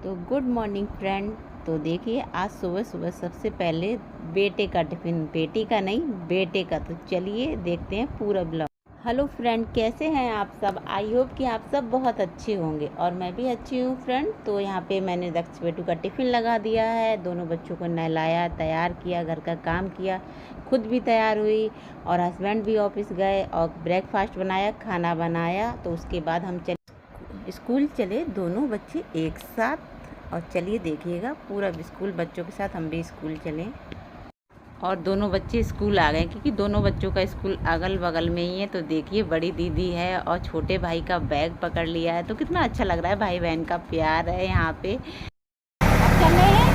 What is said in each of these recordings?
तो good morning friend. तो देखिए आज सुबह सुबह सबसे पहले बेटे का टिफ़िन, बेटी का नहीं बेटे का। तो चलिए देखते हैं पूरा ब्लॉग। हेलो फ्रेंड, कैसे हैं आप सब? आई होप कि आप सब बहुत अच्छे होंगे और मैं भी अच्छी हूँ फ्रेंड। तो यहाँ पे मैंने दक्ष बेटू का टिफ़िन लगा दिया है, दोनों बच्चों को नहलाया, तैयार किया, घर का काम किया, खुद भी तैयार हुई और हस्बैंड भी ऑफिस गए और ब्रेकफास्ट बनाया, खाना बनाया। तो उसके बाद हम स्कूल चले दोनों बच्चे एक साथ। और चलिए देखिएगा पूरा स्कूल बच्चों के साथ हम भी स्कूल चले और दोनों बच्चे स्कूल आ गए क्योंकि दोनों बच्चों का स्कूल अगल बगल में ही है। तो देखिए बड़ी दीदी है और छोटे भाई का बैग पकड़ लिया है, तो कितना अच्छा लग रहा है, भाई बहन का प्यार है यहाँ पे। अब चल रहे हैं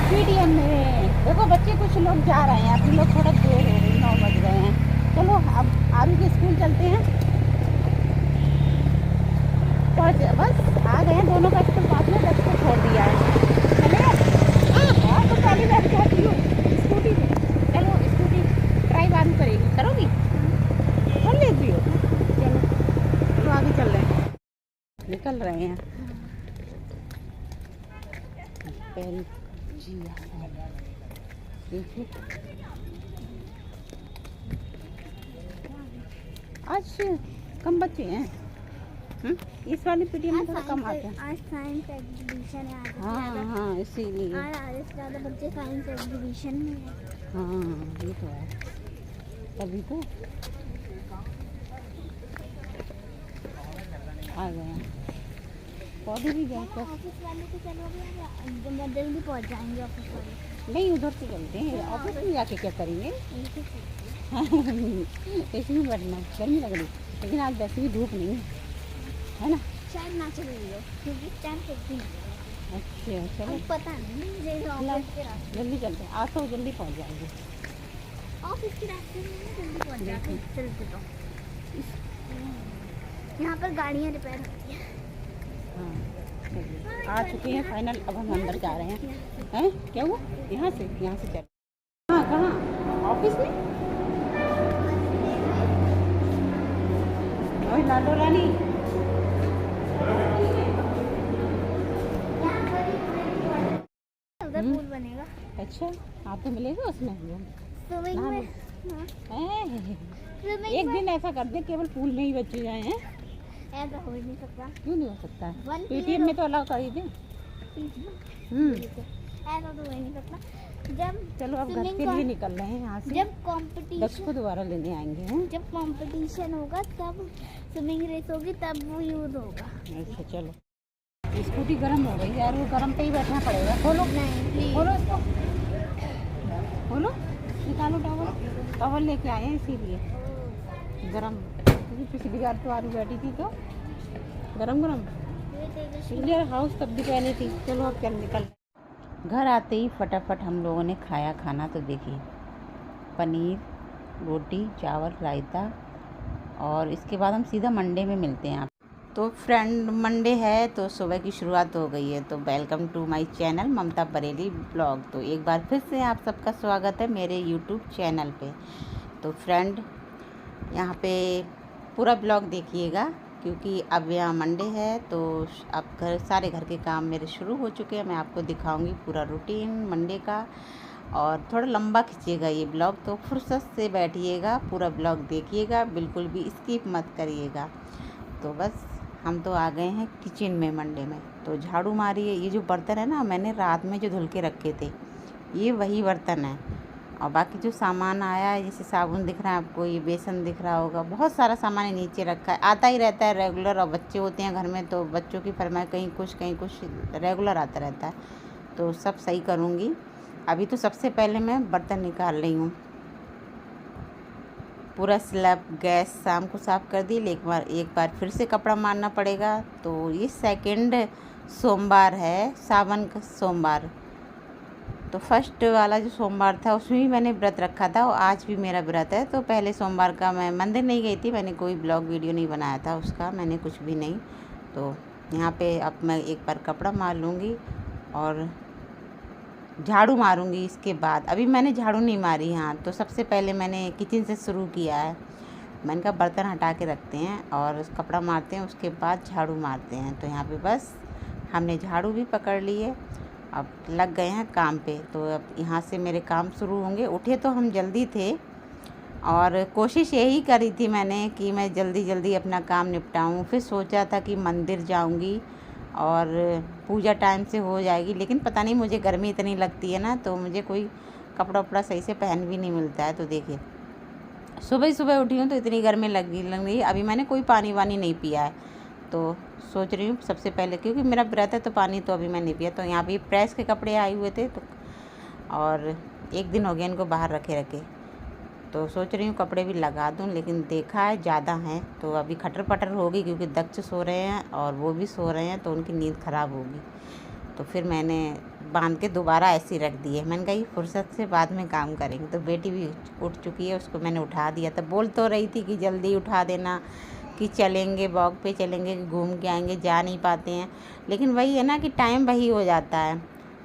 पीटीएम में। देखो बच्चे कुछ लोग जा रहे हैं, अभी लोग थोड़ा देर हो गई, 9 बज गए हैं। चलो अब आरू के स्कूल चलते हैं। बस आ गए हैं, दोनों का स्कूल पास में, बस को छोड़ दिया है। चले हाँ तो पहली बैठ जाती हूँ स्कूटी में। चलो स्कूटी ड्राइव आरू करेगी, करोगी? कर लेती हो? चलो चलो आगे चल रहे हैं, निकल रहे हैं। पहली जी देखिए आज कम बच्चे हैं। इस वाली पीटीएम में थोड़ा कम आते हैं। आज साइंस एग्जीबिशन है। हाँ हाँ इसीलिए आज ज़्यादा बच्चे साइंस एग्जीबिशन में हैं। हाँ ये तो है, तभी तो आ गए हैं। पौधे भी गए क्या? ऑफिस वाले तो चलो जल्दी पहुंच जाएंगे ऑफिस वाले। नहीं उधर से चलते हैं, ऑफिस में जाके क्या करेंगे? इसमें बैठना, गर्मी लग रही, लेकिन आज वैसे भी धूप नहीं है ना? शायद ना चल रही हो क्योंकि टाइम फिक्स नहीं है। अच्छा चलो पता नहीं ऑफिस के रास्ते, जल्दी चलते हैं, आज तो जल्दी पहुंच जाएंगे। ऑफिस के रास्ते में जल्दी पहुंच जाते हैं चलते तो। यहाँ पर गाड़ियाँ रिपेयर होती हैं। हाँ चलिए आ चुके हैं फाइनल, अब हम अंदर जा रहे हैं। हैं क्या हुआ? यहाँ से चल। हाँ कहाँ? ऑफिस में? ओए लाडो रानी उधर पूल बनेगा। अच्छा आपको मिलेगा उसमें? स्विमिंग में एक दिन ऐसा कर दे केवल पूल में ही बच्चे जाए हैं। ऐसा हो ही नहीं सकता। क्यों नहीं हो सकता है? 1 पेटीएम में तो अलाउ कर ही दे। ऐसा तो हो ही नहीं सकता। जब चलो अब घर के लिए निकल रहे हैं यहाँ से। जब कंपटीशन को दोबारा लेने आएंगे हैं। जब कंपटीशन होगा तब स्विमिंग रेस होगी, तब वो यूज होगा। अच्छा चलो। स्कूटी गर्म हो गई यार, वो गर्म पे ही बैठना पड़ेगा। खोलो नहीं खोलो इसको, खोलो निकालो टॉवल लेके आए हैं इसीलिए गरम, क्योंकि पिछली बार तो आरू बैठी थी तो गरम इसलिए हाउस तब भी पहनी थी। चलो अब चल निकल। घर आते ही फटाफट हम लोगों ने खाया खाना। तो देखिए पनीर, रोटी, चावल, रायता और इसके बाद हम सीधा मंडे में मिलते हैं। तो फ्रेंड मंडे है तो सुबह की शुरुआत हो गई है। तो welcome to my channel Mamta Bareilly blog. तो एक बार फिर से आप सबका स्वागत है मेरे यूट्यूब चैनल पे। तो फ्रेंड यहाँ पे पूरा ब्लॉग देखिएगा क्योंकि अब यहाँ मंडे है तो अब सारे घर के काम मेरे शुरू हो चुके हैं। मैं आपको दिखाऊंगी पूरा रूटीन मंडे का और थोड़ा लंबा खींचिएगा ये ब्लॉग, तो फुर्सत से बैठिएगा, पूरा ब्लॉग देखिएगा, बिल्कुल भी स्किप मत करिएगा। तो बस हम तो आ गए हैं किचन में मंडे में। तो झाड़ू मारी है। ये जो बर्तन है ना, मैंने रात में जो धुल के रखे थे ये वही बर्तन है। और बाकी जो सामान आया है, जैसे साबुन दिख रहा है आपको, ये बेसन दिख रहा होगा, बहुत सारा सामान नीचे रखा है, आता ही रहता है रेगुलर। और बच्चे होते हैं घर में तो बच्चों की फरमाइश कहीं कुछ रेगुलर आता रहता है। तो सब सही करूँगी। अभी तो सबसे पहले मैं बर्तन निकाल रही हूँ। पूरा स्लैब गैस शाम को साफ़ कर दी, लेकिन एक बार फिर से कपड़ा मारना पड़ेगा। तो ये सेकंड सोमवार है, सावन का सोमवार। तो फर्स्ट वाला जो सोमवार था उसमें भी मैंने व्रत रखा था और आज भी मेरा व्रत है। तो पहले सोमवार का मैं मंदिर नहीं गई थी, मैंने कोई ब्लॉग वीडियो नहीं बनाया था उसका, मैंने कुछ भी नहीं। तो यहाँ पे अब मैं एक बार कपड़ा मार लूँगी और झाड़ू मारूंगी इसके बाद। अभी मैंने झाड़ू नहीं मारी यहाँ। तो सबसे पहले मैंने किचन से शुरू किया है। मैंने कहा बर्तन हटा के रखते हैं और कपड़ा मारते हैं, उसके बाद झाड़ू मारते हैं। तो यहाँ पे बस हमने झाड़ू भी पकड़ ली है, अब लग गए हैं काम पे। तो अब यहाँ से मेरे काम शुरू होंगे। उठे तो हम जल्दी थे और कोशिश यही करी थी मैंने कि मैं जल्दी जल्दी अपना काम निपटाऊँ। फिर सोचा था कि मंदिर जाऊँगी और पूजा टाइम से हो जाएगी, लेकिन पता नहीं मुझे गर्मी इतनी लगती है ना, तो मुझे कोई कपड़ा उपड़ा सही से पहन भी नहीं मिलता है। तो देखिए सुबह ही सुबह उठी हूँ तो इतनी गर्मी लग गई। अभी मैंने कोई पानी वानी नहीं पिया है, तो सोच रही हूँ सबसे पहले, क्योंकि मेरा व्रत है तो पानी तो अभी मैं नहीं पिया। तो यहाँ पे प्रेस के कपड़े आए हुए थे, तो और एक दिन हो गया इनको बाहर रखे रखे, तो सोच रही हूँ कपड़े भी लगा दूँ। लेकिन देखा है ज़्यादा हैं तो अभी खटर पटर होगी, क्योंकि दक्ष सो रहे हैं और वो भी सो रहे हैं, तो उनकी नींद ख़राब होगी। तो फिर मैंने बांध के दोबारा ऐसे ही रख दिए। मैंने कहा फुर्सत से बाद में काम करेंगे। तो बेटी भी उठ चुकी है, उसको मैंने उठा दिया था। बोल तो रही थी कि जल्दी उठा देना, कि चलेंगे वॉक पे चलेंगे, घूम के आएंगे, जा नहीं पाते हैं। लेकिन वही है ना कि टाइम वही हो जाता है।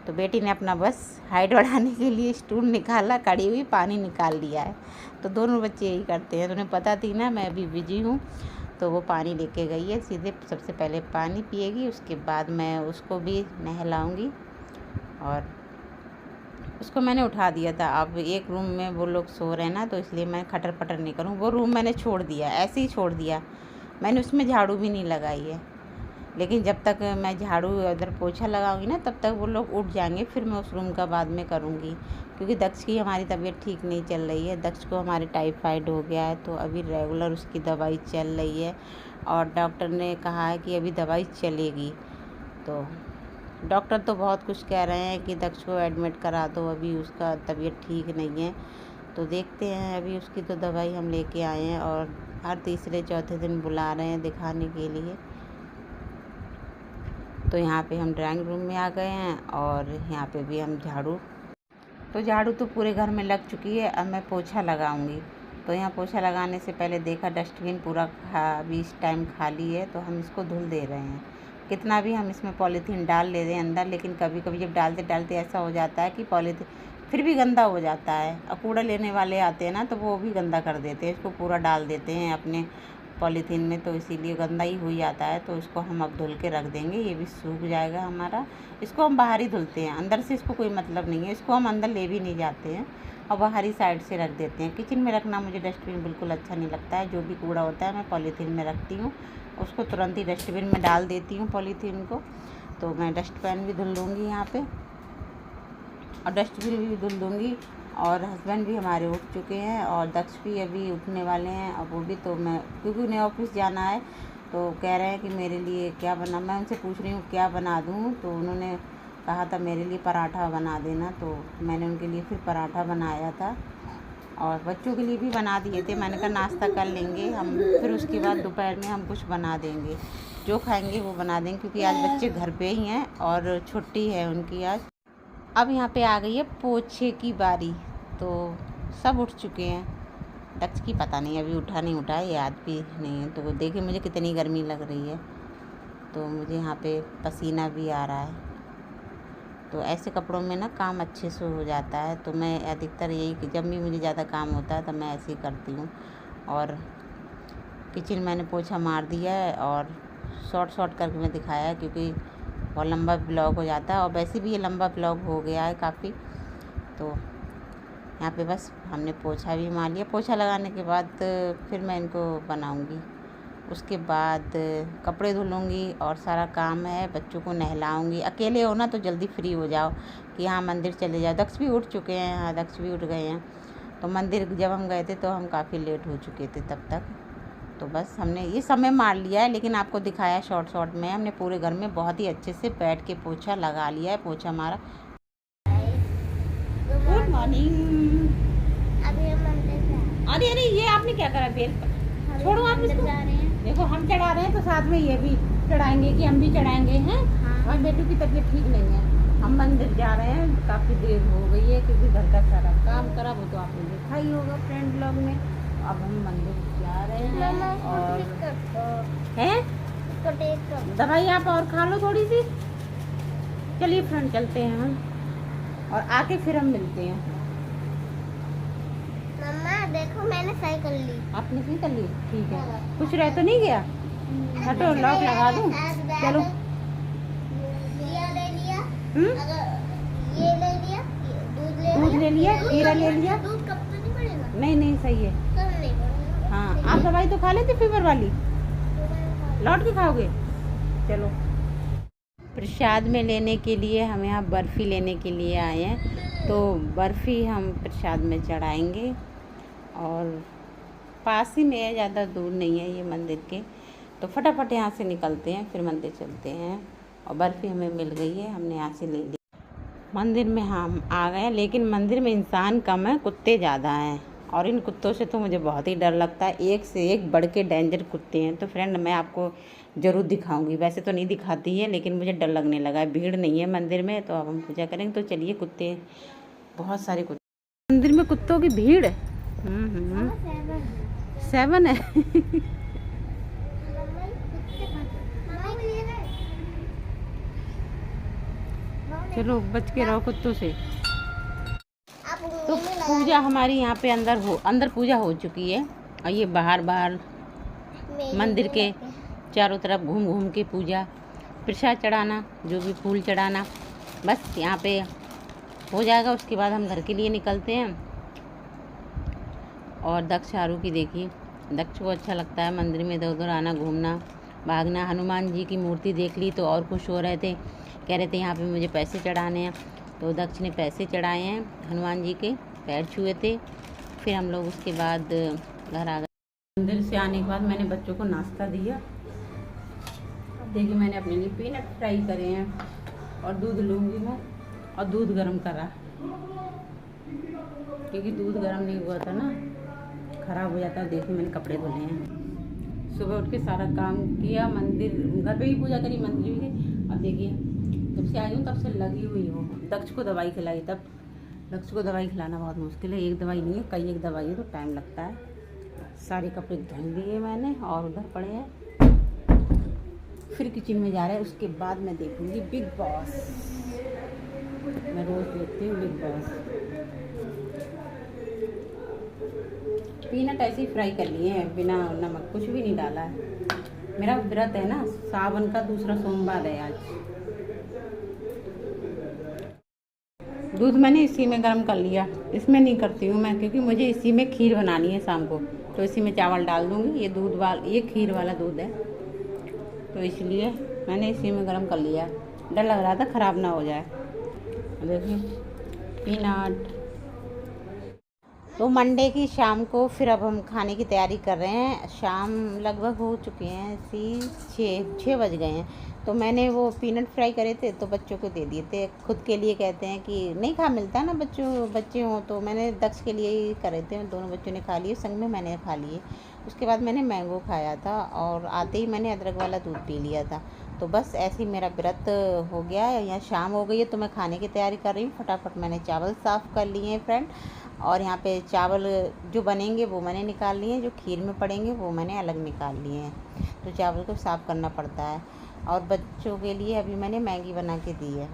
तो बेटी ने अपना बस हाइट बढ़ाने के लिए स्टूल निकाला, कड़ी हुई पानी निकाल लिया है। तो दोनों बच्चे यही करते हैं। तो उन्हें पता थी ना मैं अभी बिजी हूँ, तो वो पानी लेके गई है। सीधे सबसे पहले पानी पिएगी, उसके बाद मैं उसको भी नहलाऊँगी। और उसको मैंने उठा दिया था। अब एक रूम में वो लोग सो रहे हैं ना, तो इसलिए मैं खटर पटर नहीं करूँ। वो रूम मैंने छोड़ दिया, ऐसे ही छोड़ दिया। मैंने उसमें झाड़ू भी नहीं लगाई है। लेकिन जब तक मैं झाड़ू उधर पोछा लगाऊंगी ना, तब तक वो लोग उठ जाएंगे। फिर मैं उस रूम का बाद में करूँगी, क्योंकि दक्ष की हमारी तबीयत ठीक नहीं चल रही है। दक्ष को हमारे टाइफाइड हो गया है, तो अभी रेगुलर उसकी दवाई चल रही है और डॉक्टर ने कहा है कि अभी दवाई चलेगी। तो डॉक्टर तो बहुत कुछ कह रहे हैं कि दक्ष को एडमिट करा दो, अभी उसका तबीयत ठीक नहीं है। तो देखते हैं, अभी उसकी तो दवाई हम लेके आए हैं और हर तीसरे चौथे दिन बुला रहे हैं दिखाने के लिए। तो यहाँ पे हम ड्राइंग रूम में आ गए हैं और यहाँ पे भी हम झाड़ू तो पूरे घर में लग चुकी है। अब मैं पोछा लगाऊंगी। तो यहाँ पोछा लगाने से पहले देखा डस्टबिन पूरा अभी इस टाइम खाली है, तो हम इसको धुल दे रहे हैं। कितना भी हम इसमें पॉलीथीन डाल ले रहे हैं अंदर, लेकिन कभी कभी जब डालते डालते ऐसा हो जाता है कि पॉलीथीन फिर भी गंदा हो जाता है। और कूड़ा लेने वाले आते हैं ना, तो वो भी गंदा कर देते हैं, इसको पूरा डाल देते हैं अपने पॉलीथीन में, तो इसीलिए गंदा ही हो जाता है। तो इसको हम अब धुल के रख देंगे, ये भी सूख जाएगा हमारा। इसको हम बाहर ही धुलते हैं, अंदर से इसको कोई मतलब नहीं है। इसको हम अंदर ले भी नहीं जाते हैं और बाहरी साइड से रख देते हैं। किचन में रखना मुझे डस्टबिन बिल्कुल अच्छा नहीं लगता है। जो भी कूड़ा होता है मैं पॉलीथीन में रखती हूँ, उसको तुरंत ही डस्टबिन में डाल देती हूँ पॉलीथीन को। तो मैं डस्टबिन भी धुल दूँगी यहाँ पे, और डस्टबिन भी धुल दूँगी। और हस्बैंड भी हमारे उठ चुके हैं और दक्ष भी अभी उठने वाले हैं। अब वो भी, तो मैं क्योंकि उन्हें ऑफिस जाना है, तो कह रहे हैं कि मेरे लिए क्या बना। मैं उनसे पूछ रही हूँ क्या बना दूँ, तो उन्होंने कहा था मेरे लिए पराठा बना देना। तो मैंने उनके लिए फिर पराठा बनाया था और बच्चों के लिए भी बना दिए थे। मैंने कहा नाश्ता कर लेंगे हम, फिर उसके बाद दोपहर में हम कुछ बना देंगे, जो खाएंगे वो बना देंगे, क्योंकि आज बच्चे घर पे ही हैं और छुट्टी है उनकी आज। अब यहाँ पे आ गई है पोछे की बारी। तो सब उठ चुके हैं। दक्ष की पता नहीं अभी उठा नहीं उठा, याद भी नहीं है। तो देखिए मुझे कितनी गर्मी लग रही है, तो मुझे यहाँ पे पसीना भी आ रहा है। तो ऐसे कपड़ों में ना काम अच्छे से हो जाता है। तो मैं अधिकतर यही कि जब भी मुझे ज़्यादा काम होता है तो मैं ऐसे ही करती हूँ। और किचन मैंने पोछा मार दिया है और शॉर्ट करके मैं दिखाया है, क्योंकि बहुत लंबा ब्लॉग हो जाता है और वैसे भी ये लंबा ब्लॉग हो गया है काफ़ी। तो यहाँ पे बस हमने पोछा भी मार लिया। पोछा लगाने के बाद फिर मैं इनको बनाऊँगी, उसके बाद कपड़े धुलूँगी और सारा काम है, बच्चों को नहलाऊँगी। अकेले हो ना तो जल्दी फ्री हो जाओ कि हाँ मंदिर चले जाओ। दक्ष भी उठ चुके हैं, हाँ दक्ष भी उठ गए हैं। तो मंदिर जब हम गए थे तो हम काफ़ी लेट हो चुके थे तब तक। तो बस हमने ये समय मार लिया है, लेकिन आपको दिखाया शॉर्ट में। हमने पूरे घर में बहुत ही अच्छे से बैठ के पोछा लगा लिया है, पोछा मारा। Good morning. अभी हम मंदिर जा रहे हैं। अरे ये आपने क्या करा बेल? छोड़ो आप इसको। जा रहे हैं। देखो हम चढ़ा रहे हैं तो साथ में ये भी चढ़ाएंगे कि हम भी चढ़ाएंगे हैं। हाँ। और बेटी की तबीयत ठीक नहीं है, हम मंदिर जा रहे हैं। काफ़ी देर हो गई है क्योंकि घर का सारा काम करा, वो तो आपने देखा ही होगा फ्रेंड ब्लॉग में। अब हम मंदिर जा रहे हैं और हैं दवाई आप और खा लो थोड़ी सी। चलिए फ्रेंड चलते हैं हम, और आके फिर हम मिलते हैं। मम्मा देखो मैंने सही कर ली। आपने सही कर ली? ठीक है। कुछ रह तो नहीं गया? हटो लॉक लगा दूँ। चलो ये ले लिया, दूध ले लिया, खीरा ले लिया। दूध कब तो नहीं पड़ेगा, नहीं नहीं सही है। कल नहीं पड़ेगा। हाँ आप दवाई तो खा लेते फीवर वाली, लौट के खाओगे। चलो प्रसाद में लेने के लिए हम यहाँ बर्फ़ी लेने के लिए आए हैं, तो बर्फ़ी हम प्रसाद में चढ़ाएंगे। और पास ही में है, ज़्यादा दूर नहीं है ये मंदिर के, तो फटाफट यहाँ से निकलते हैं, फिर मंदिर चलते हैं। और बर्फ़ी हमें मिल गई है, हमने यहाँ से ले ली। मंदिर में हम आ गए, लेकिन मंदिर में इंसान कम है, कुत्ते ज़्यादा हैं। और इन कुत्तों से तो मुझे बहुत ही डर लगता है, एक से एक बढ़ के डेंजर कुत्ते हैं। तो फ्रेंड मैं आपको ज़रूर दिखाऊंगी, वैसे तो नहीं दिखाती है, लेकिन मुझे डर लगने लगा है। भीड़ नहीं है मंदिर में, तो अब हम पूजा करेंगे। तो चलिए, कुत्ते बहुत सारे कुत्ते मंदिर में, कुत्तों की भीड़। 7 है। चलो बच के रहो कुत्तों से। तो पूजा हमारी यहाँ पे अंदर पूजा हो चुकी है। और ये बाहर मंदिर के चारों तरफ घूम घूम के पूजा, प्रसाद चढ़ाना, जो भी फूल चढ़ाना, बस यहाँ पे हो जाएगा। उसके बाद हम घर के लिए निकलते हैं। और दक्ष आरू की देखिए, दक्ष को अच्छा लगता है मंदिर में इधर उधर आना, घूमना, भागना। हनुमान जी की मूर्ति देख ली तो और खुश हो रहे थे, कह रहे थे यहाँ पे मुझे पैसे चढ़ाने हैं। तो दक्ष ने पैसे चढ़ाए हैं, हनुमान जी के पैर छुए थे। फिर हम लोग उसके बाद घर आ गए। मंदिर से आने के बाद मैंने बच्चों को नाश्ता दिया। देखिए मैंने अपने लिए पीनट फ्राई करे हैं और दूध लूँगी मैं, और दूध गर्म करा, क्योंकि दूध गर्म नहीं हुआ था ना, ख़राब हो जाता है। देखिए मैंने कपड़े धुले हैं, सुबह उठ के सारा काम किया, मंदिर घर पे ही पूजा करी, मंदिर की। और देखिए जब से आई हूँ तब से लगी हुई हूँ। दक्ष को दवाई खिलाई, तब दक्ष को दवाई खिलाना बहुत मुश्किल है, एक दवाई नहीं है, कई एक दवाई है, तो टाइम लगता है। सारे कपड़े धुल लिए मैंने और उधर पड़े हैं। फिर किचन में जा रहे हैं, उसके बाद मैं देखूँगी बिग बॉस। मैं रोज़ देखती हूँ बिग बॉस। पीनट ऐसे ही फ्राई कर लिए हैं, बिना नमक, कुछ भी नहीं डाला है। मेरा व्रत है ना, सावन का दूसरा सोमवार है आज। दूध मैंने इसी में गर्म कर लिया, इसमें नहीं करती हूँ मैं, क्योंकि मुझे इसी में खीर बनानी है शाम को, तो इसी में चावल डाल दूँगी। ये खीर वाला दूध है, तो इसलिए मैंने इसी में गर्म कर लिया। डर लग रहा था ख़राब ना हो जाए। देखिए पीनट। तो मंडे की शाम को फिर अब हम खाने की तैयारी कर रहे हैं। शाम लगभग हो चुके हैं, 6 बज गए हैं। तो मैंने वो पीनट फ्राई करे थे तो बच्चों को दे दिए थे, खुद के लिए कहते हैं कि नहीं खा मिलता ना, बच्चे हों, तो मैंने दक्ष के लिए ही करे थे। दोनों बच्चों ने खा लिए, संग में मैंने खा लिए। उसके बाद मैंने मैंगो खाया था, और आते ही मैंने अदरक वाला दूध पी लिया था। तो बस ऐसे ही मेरा व्रत हो गया है। यहाँ शाम हो गई है, तो मैं खाने की तैयारी कर रही हूँ। फटाफट मैंने चावल साफ़ कर लिए हैं फ्रेंड, और यहाँ पे चावल जो बनेंगे वो मैंने निकाल लिए हैं, जो खीर में पड़ेंगे वो मैंने अलग निकाल लिए हैं। तो चावल को साफ़ करना पड़ता है। और बच्चों के लिए अभी मैंने मैगी बना के दी है,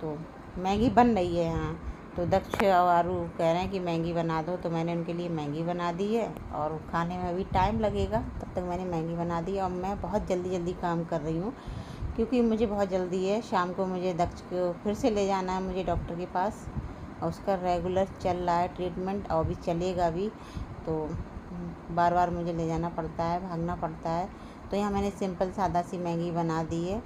तो मैगी बन रही है यहाँ। तो दक्ष और आरू कह रहे हैं कि मैगी बना दो, तो मैंने उनके लिए मैगी बना दी है। और खाने में भी टाइम लगेगा, तब तक मैंने मैगी बना दी है। और मैं बहुत जल्दी काम कर रही हूँ, क्योंकि मुझे बहुत जल्दी है। शाम को मुझे दक्ष को फिर से ले जाना है मुझे डॉक्टर के पास, और उसका रेगुलर चल रहा है ट्रीटमेंट, और भी चलेगा भी, तो बार बार मुझे ले जाना पड़ता है, भागना पड़ता है। तो यहाँ मैंने सिंपल सादा सी मैगी बना दी है,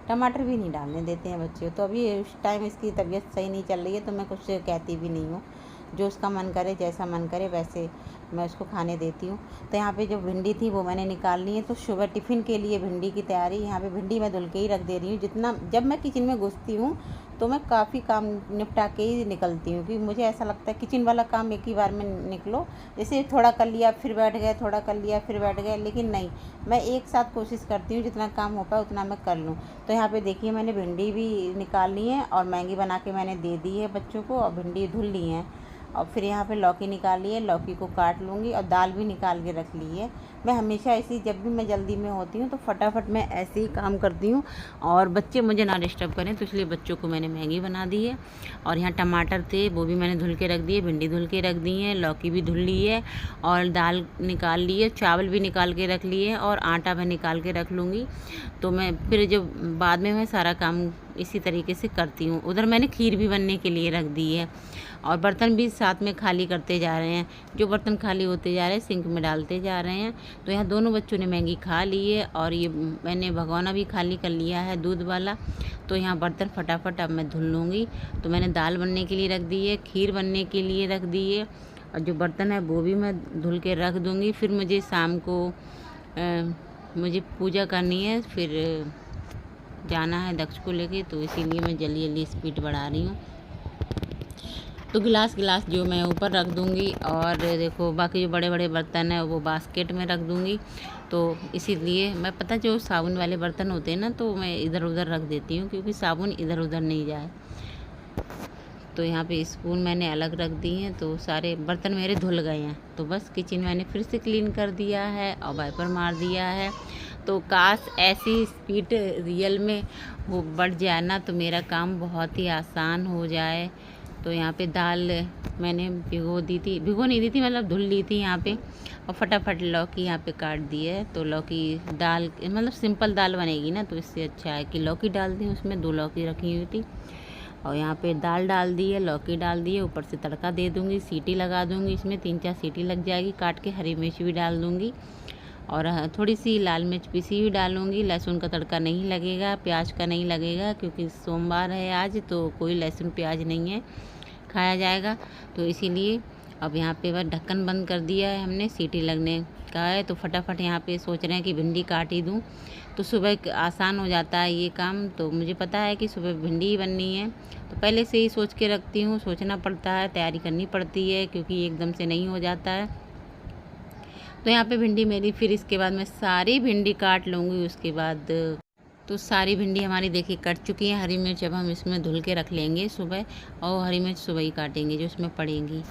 टमाटर भी नहीं डालने देते हैं बच्चे। तो अभी उस टाइम इसकी तबीयत सही नहीं चल रही है, तो मैं कुछ कहती भी नहीं हूँ, जो उसका मन करे, जैसा मन करे वैसे मैं उसको खाने देती हूँ। तो यहाँ पे जो भिंडी थी वो मैंने निकाल ली है, तो सुबह टिफ़िन के लिए भिंडी की तैयारी। यहाँ पे भिंडी मैं धुल के ही रख दे रही हूँ। जब मैं किचन में घुसती हूँ तो मैं काफ़ी काम निपटा के ही निकलती हूँ, क्योंकि मुझे ऐसा लगता है किचन वाला काम एक ही बार में निकलो। जैसे थोड़ा कर लिया फिर बैठ गए, थोड़ा कर लिया फिर बैठ गए, लेकिन नहीं, मैं एक साथ कोशिश करती हूँ जितना काम हो पाए उतना मैं कर लूँ। तो यहाँ पे देखिए मैंने भिंडी भी निकाल ली है, और मैगी बना के मैंने दे दी है बच्चों को, और भिंडी धुल ली है। और फिर यहाँ पे लौकी निकाल ली है, लौकी को काट लूँगी, और दाल भी निकाल के रख ली है। मैं हमेशा ऐसी, जब भी मैं जल्दी में होती हूँ तो फटाफट मैं ऐसे ही काम करती हूँ और बच्चे मुझे ना डिस्टर्ब करें, तो इसलिए बच्चों को मैंने मैगी बना दी है। और यहाँ टमाटर थे वो भी मैंने धुल के रख दिए, भिंडी धुल के रख दी है, लौकी भी धुल ली है और दाल निकाल ली है, चावल भी निकाल के रख लिए है और आटा मैं निकाल के रख लूँगी। तो मैं फिर जब बाद में मैं सारा काम इसी तरीके से करती हूँ। उधर मैंने खीर भी बनने के लिए रख दी है और बर्तन भी साथ में खाली करते जा रहे हैं। जो बर्तन खाली होते जा रहे हैं सिंक में डालते जा रहे हैं। तो यहाँ दोनों बच्चों ने मैगी खा ली है और ये मैंने भगोना भी खाली कर लिया है दूध वाला। तो यहाँ बर्तन फटाफट अब मैं धुल लूँगी। तो मैंने दाल बनने के लिए रख दी है, खीर बनने के लिए रख दी है और जो बर्तन है वो भी मैं धुल के रख दूँगी। फिर मुझे शाम को मुझे पूजा करनी है, फिर जाना है दक्ष को लेके, तो इसीलिए मैं जल्दी जल्दी स्पीड बढ़ा रही हूँ। तो गिलास जो मैं ऊपर रख दूँगी और देखो बाकी जो बड़े बड़े बर्तन है वो बास्केट में रख दूँगी। तो इसीलिए मैं पता जो साबुन वाले बर्तन होते हैं ना तो मैं इधर उधर रख देती हूँ क्योंकि साबुन इधर उधर नहीं जाए। तो यहाँ पे स्पून मैंने अलग रख दी हैं। तो सारे बर्तन मेरे धुल गए हैं। तो बस किचन मैंने फिर से क्लीन कर दिया है और वाइपर मार दिया है। तो काश ऐसी स्पीड रियल में वो बढ़ जाए ना तो मेरा काम बहुत ही आसान हो जाए। तो यहाँ पे दाल मैंने भिगो नहीं दी थी, मतलब धुल ली थी यहाँ पे और फटाफट लौकी यहाँ पे काट दी है। तो लौकी दाल मतलब सिंपल दाल बनेगी ना तो इससे अच्छा है कि लौकी डाल दी, उसमें 2 लौकी रखी हुई थी और यहाँ पे दाल डाल दी है, लौकी डाल दी है, ऊपर से तड़का दे दूँगी, सीटी लगा दूँगी। इसमें 3-4 सीटी लग जाएगी। काट के हरी मिर्च भी डाल दूँगी और थोड़ी सी लाल मिर्च पीसी हुई डालूँगी। लहसुन का तड़का नहीं लगेगा, प्याज का नहीं लगेगा क्योंकि सोमवार है आज, तो कोई लहसुन प्याज नहीं है खाया जाएगा। तो इसीलिए अब यहाँ पे बस ढक्कन बंद कर दिया है हमने, सीटी लगने का है। तो फटाफट यहाँ पे सोच रहे हैं कि भिंडी काट ही दूँ तो सुबह आसान हो जाता है ये काम। तो मुझे पता है कि सुबह भिंडी ही बननी है तो पहले से ही सोच के रखती हूँ। सोचना पड़ता है, तैयारी करनी पड़ती है क्योंकि एकदम से नहीं हो जाता है। तो यहाँ पे भिंडी मेरी, फिर इसके बाद मैं सारी भिंडी काट लूँगी। उसके बाद तो सारी भिंडी हमारी देखिए कट चुकी है। हरी मिर्च अब हम इसमें धुल के रख लेंगे सुबह, और हरी मिर्च सुबह ही काटेंगे जो इसमें पड़ेंगी।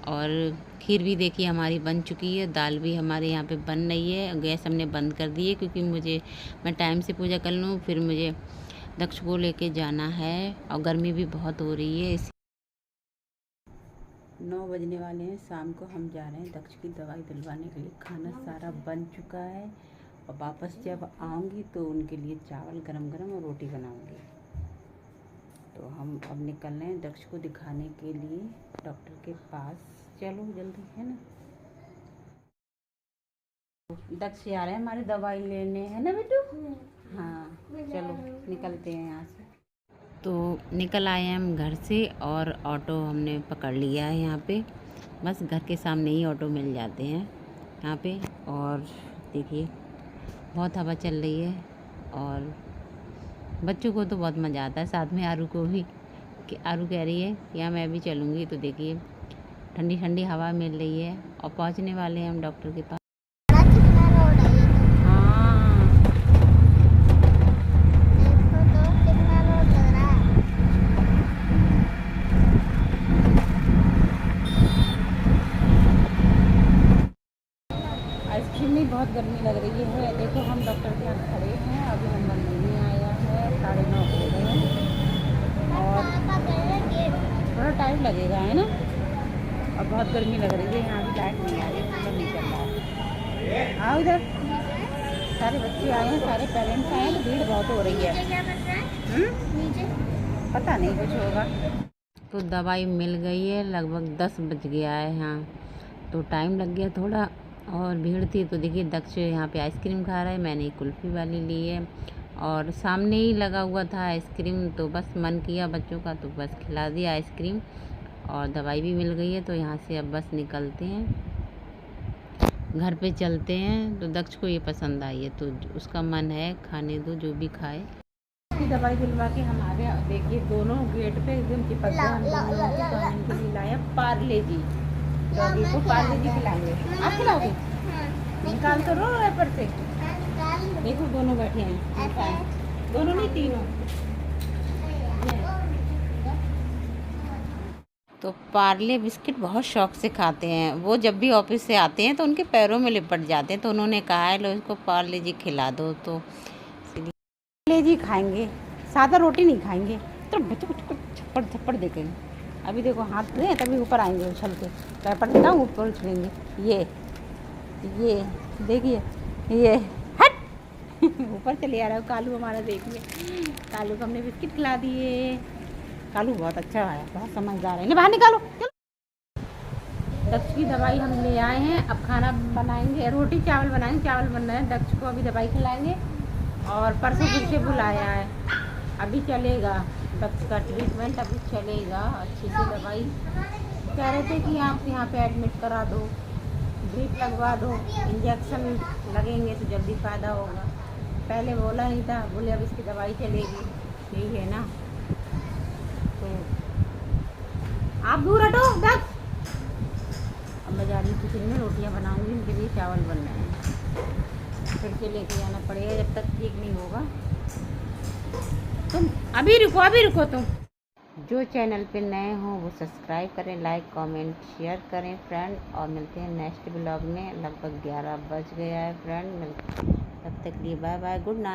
और खीर भी देखिए हमारी बन चुकी है, दाल भी हमारे यहाँ पे बन रही है। गैस हमने बंद कर दी है क्योंकि मैं टाइम से पूजा कर लूँ, फिर मुझे दक्ष को लेके जाना है और गर्मी भी बहुत हो रही है। 9 बजने वाले हैं शाम को, हम जा रहे हैं दक्ष की दवाई दिलवाने के लिए। खाना सारा बन चुका है और वापस जब आऊँगी तो उनके लिए चावल गरम गरम और रोटी बनाऊँगी। तो हम अब निकल रहे हैं दक्ष को दिखाने के लिए डॉक्टर के पास। चलो जल्दी, है ना। दक्ष आ रहे हैं हमारी दवाई लेने, है ना बेटू। हाँ चलो निकलते हैं यहाँ से। तो निकल आए हम घर से और ऑटो हमने पकड़ लिया है यहाँ पे। बस घर के सामने ही ऑटो मिल जाते हैं यहाँ पे। और देखिए बहुत हवा चल रही है और बच्चों को तो बहुत मज़ा आता है, साथ में आरू को भी। कि आरू कह रही है या मैं भी चलूँगी। तो देखिए ठंडी ठंडी हवा मिल रही है और पहुँचने वाले हैं हम डॉक्टर के पास। आइसक्रीम में बहुत गर्मी लग रही है। देखो हम डॉक्टर के यहाँ खड़े हैं, अभी नंबर नहीं आया है, 9:30 हो गए हैं और थोड़ा टाइम लगेगा, है ना। और बहुत गर्मी लग रही है, यहाँ भी लाइट नहीं आ रही है, कूलर नहीं चल रहा है। आओ इधर, सारे बच्चे आए हैं, सारे पेरेंट्स आए हैं तो भीड़ बहुत हो रही है। पता नहीं कुछ होगा। तो दवाई मिल गई है, लगभग 10 बज गया है यहाँ, तो टाइम लग गया थोड़ा और भीड़ थी। तो देखिए दक्ष यहाँ पे आइसक्रीम खा रहा है, मैंने कुल्फ़ी वाली ली है और सामने ही लगा हुआ था आइसक्रीम। तो बस मन किया बच्चों का तो बस खिला दिया आइसक्रीम और दवाई भी मिल गई है। तो यहाँ से अब बस निकलते हैं, घर पे चलते हैं। तो दक्ष को ये पसंद आई है तो उसका मन है, खाने दो जो भी खाए। इसकी दवाई दिलवा के हम आ गए। देखिए दोनों गेट पे एकदम चिपक गए। हम इनके लिए लाया पार्ले जी, तो अभी को पार्ले जी खिलाएंगे। आप खिलाओगे? निकाल तो रो रैपर से। देखो दोनों बैठे हैं, दोनों नहीं तीनों। तो तो पार्ले बिस्किट बहुत शौक से खाते हैं। वो जब भी ऑफिस से आते हैं तो उनके पैरों में लिपट जाते हैं, तो उन्होंने कहा है लो इसको पार्ले जी खिला दो, तो इसलिए पार्ले जी खाएंगे, सादा रोटी नहीं खाएंगे। तो बच्चों को छप्पड़ छप्पड़ देखेंगे। अभी देखो हाथ दें तभी ऊपर आएंगे उछल के, पैपर दिखाऊँ ऊपर उछलेंगे। ये देखिए, ये हट ऊपर चले आ रहा है कालू हमारा। देखिए कालू को हमने बिस्किट खिला दिए। कालू बहुत अच्छा है, बहुत समझदार है। बाहर निकालो, चलो। दक्ष की दवाई हम ले आए हैं, अब खाना बनाएंगे, रोटी चावल बनाएंगे। चावल बन रहे हैं, दक्ष को अभी दवाई खिलाएंगे। और परसों फिर से बुलाया है, अभी चलेगा दक्ष का ट्रीटमेंट, अभी चलेगा अच्छी सी दवाई। कह रहे थे कि आप यहाँ पे एडमिट करा दो, ड्रिप लगवा दो, इंजेक्शन लगेंगे तो जल्दी फ़ायदा होगा। पहले बोला नहीं था, बोले अब इसकी दवाई चलेगी, यही है ना। तो आप दूर हटो दक्ष। अब मैं जा रही हूँ किचन में, रोटियाँ बनाऊँगी, उनके लिए चावल बन रहे हैं, फिर से लेके जाना पड़ेगा जब तक ठीक नहीं होगा। तुम अभी रुको तुम। जो चैनल पे नए हो वो सब्सक्राइब करें, लाइक कमेंट शेयर करें फ्रेंड। और मिलते हैं नेक्स्ट ब्लॉग में। लगभग 11 बज गया है फ्रेंड। तब तक लिए बाय बाय, गुड नाइट।